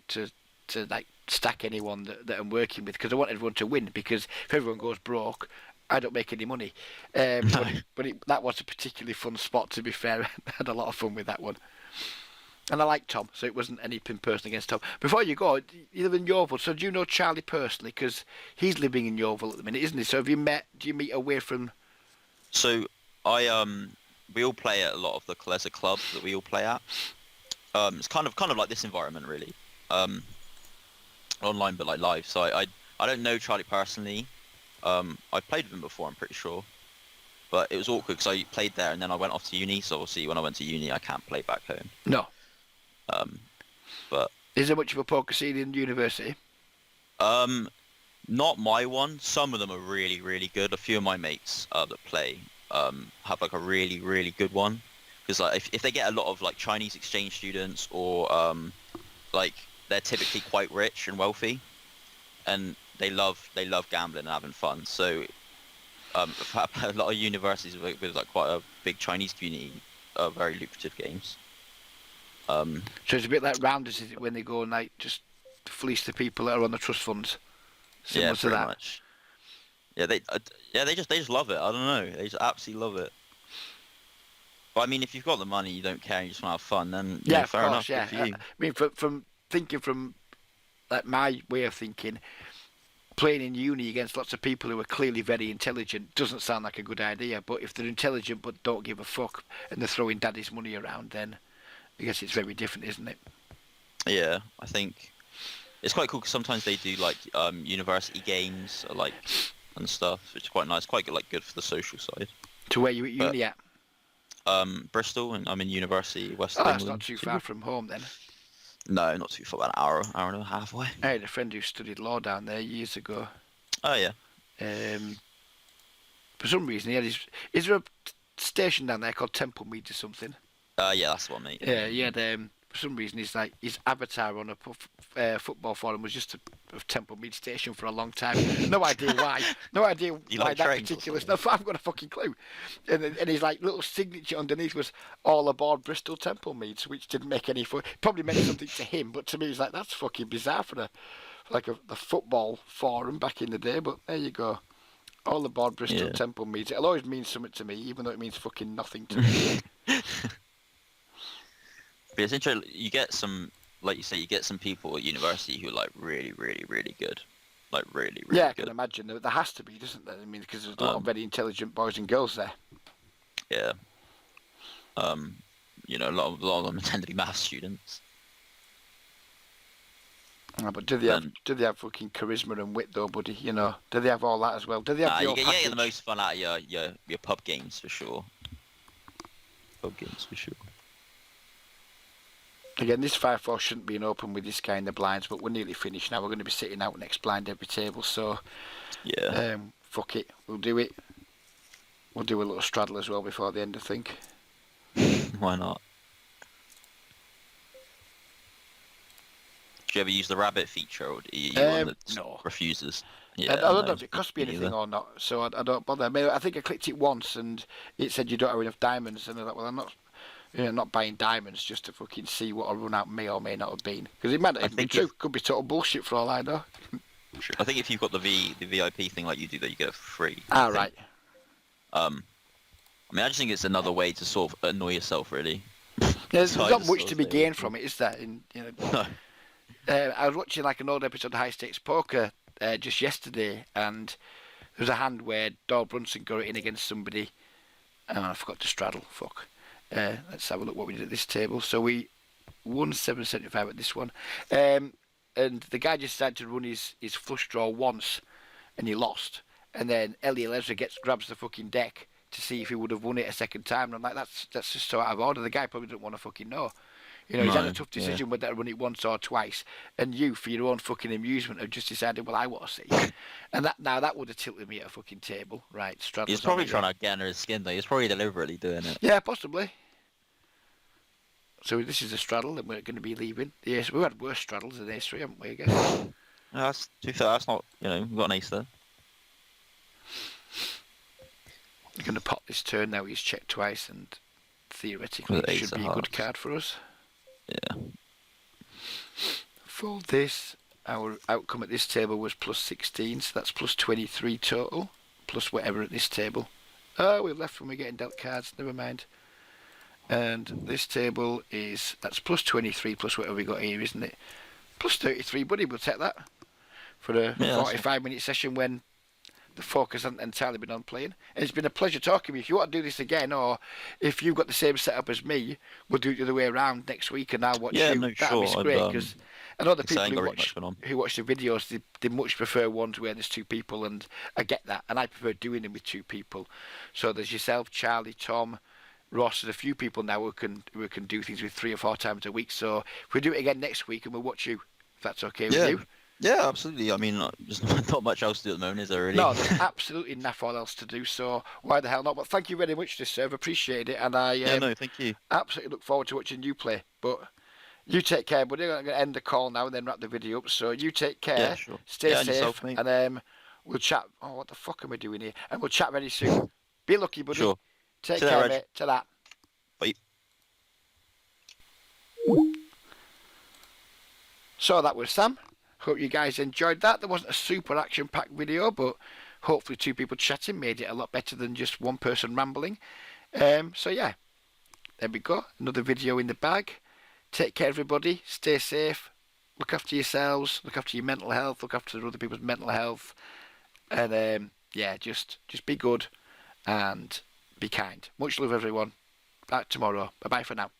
like stack anyone that I'm working with because I want everyone to win. Because if everyone goes broke, I don't make any money. That was a particularly fun spot. To be fair, I had a lot of fun with that one. And I like Tom, so it wasn't anything personal against Tom. Before you go, you live in Yeovil, so do you know Charlie personally? Because he's living in Yeovil at the minute, isn't he? So do you meet away from... So we all play at a lot of there's a club that we all play at. It's kind of like this environment really. Online but like live. So I don't know Charlie personally. I've played with him before, I'm pretty sure. But it was awkward because I played there and then I went off to uni. So obviously when I went to uni, I can't play back home. No. But Is there much of a poker scene in university? not my one. Some of them are really, really good. A few of my mates that play have like a really, really good one. Because like if they get a lot of like Chinese exchange students or like they're typically quite rich and wealthy, and they love gambling and having fun. So a lot of universities with like quite a big Chinese community are very lucrative games. So it's a bit like Rounders, is it, when they go and like just fleece the people that are on the trust funds? Similar Yeah, to pretty that. much. Yeah, they just love it. I don't know. They just absolutely love it. But I mean, if you've got the money, you don't care, and you just want to have fun, then Yeah, know, of fair course, enough. yeah. Good for you. I mean, from thinking from like my way of thinking, playing in uni against lots of people who are clearly very intelligent doesn't sound like a good idea. But if they're intelligent but don't give a fuck and they're throwing daddy's money around, then I guess it's very different, isn't it? Yeah, I think it's quite cool because sometimes they do like university games, like and stuff, which is quite nice. Quite good, like good for the social side. To where you at uni at? Bristol, and I'm in university, West Oh, of that's England. not too far from home then. No, not too far. About an hour and a half away. I had a friend who studied law down there years ago. Oh yeah. For some reason, he had his... Is there a station down there called Temple Mead or something? Yeah, that's the one, mate. Yeah, he had... for some reason, his avatar on a football forum was just a Temple Mead station for a long time. No idea why. No idea You why like that trains or particular something? stuff. I've got a fucking clue. And his like little signature underneath was all aboard Bristol Temple Meads, which didn't make any fun. Probably meant something to him, but to me, it's like that's fucking bizarre for a football forum back in the day. But there you go. All aboard Bristol Yeah. Temple Meads. It'll always mean something to me, even though it means fucking nothing to me. But it's interesting. You get some, like you say, you get some people at university who are like really, really, really good, like really, really Yeah, I good. can imagine. There has to be, doesn't there? I mean, because there's a lot of Um, very intelligent boys and girls there. Yeah. You know, a lot of them tend to be maths students. But do they have fucking charisma and wit though, buddy? You know, do they have all that as well? Do they have Nah, the you whole get package? the most fun out of your pub games for sure. Pub games for sure. Again, this 5-4 shouldn't be an open with this guy in the blinds, but we're nearly finished now. We're going to be sitting out next blind every table, so Yeah. fuck it, we'll do it. We'll do a little straddle as well before the end, I think. Why not? Do you ever use the rabbit feature, or are you one that no. refuses? I Yeah, don't know no, if it cost me me anything neither. or not, so I don't bother. I mean, I think I clicked it once and it said you don't have enough diamonds, and I thought, well, I'm not buying diamonds just to fucking see what a run out may or may not have been. Because it might not even be think true. if- Could be total bullshit for all I know. I think if you've got the VIP thing like you do, that you get it for free. Ah, I think. right. I mean, I just think it's another way to sort of annoy yourself, really. There's So I not just much sort to of be stay gained away from it, is there? No. I was watching like an old episode of High Stakes Poker just yesterday, and there was a hand where Doyle Brunson got it in against somebody. I forgot to straddle. Fuck. Let's have a look what we did at this table. So we won 7.75 at this one. And the guy just decided to run his flush draw once, and he lost. And then Elliot Leslie grabs the fucking deck to see if he would have won it a second time. And I'm like, that's just so out of order. The guy probably doesn't want to fucking know. You know, he's had a No, tough yeah. decision whether to run it once or twice, and you, for your own fucking amusement, have just decided, well, I want to see. And that would have tilted me at a fucking table, right? He's Straddle's on probably it, yeah. trying to get under his skin though. He's probably deliberately doing it. Yeah, possibly. So this is a straddle, and we're going to be leaving. Yes, we've had worse straddles than Ace 3, haven't we, I guess? No, that's, to be fair, that's not, we've got an ace there. We're going to pop this turn now. He's checked twice, and theoretically With it ace should of be a good hearts. card for us. Yeah. Fold this. Our outcome at this table was plus 16, so that's plus 23 total, plus whatever at this table. Oh, we've left when we're getting dealt cards, never mind. And this table that's plus 23 plus whatever we got here, isn't it? Plus 33, buddy, we'll take that for a Yeah, 45-minute session when the focus hasn't entirely been on playing. And it's been a pleasure talking with you. If you want to do this again, or if you've got the same setup as me, we'll do it the other way around next week, and I'll watch Yeah, you. no, That'd sure. be great, because I know the people ain't got really much going on. who watch the videos, they much prefer ones where there's two people, and I get that, and I prefer doing them with two people. So there's yourself, Charlie, Tom, Ross, there's a few people now who can do things with 3 or 4 times a week. So if we do it again next week, and we'll watch you, if that's okay with you. Yeah, absolutely. I mean, there's not much else to do at the moment, is there really? No, there's absolutely nothing else to do, so why the hell not? But thank you very much, this serve. Appreciate it, and I Yeah, no, thank you. absolutely look forward to watching you play. But you take care, buddy. I'm going to end the call now and then wrap the video up. So you take care, Yeah, sure. stay Yeah, and safe, yourself, mate. and we'll chat. Oh, what the fuck am I doing here? And we'll chat very soon. Be lucky, buddy. Sure. Take See you care, later, Reg. mate. To that. Bye. So that was Sam. Hope you guys enjoyed that. There wasn't a super action-packed video, but hopefully 2 people chatting made it a lot better than just 1 person rambling. So yeah, there we go. Another video in the bag. Take care, everybody. Stay safe. Look after yourselves. Look after your mental health. Look after other people's mental health. And yeah, just be good and be kind. Much love, everyone. Back tomorrow. Bye-bye for now.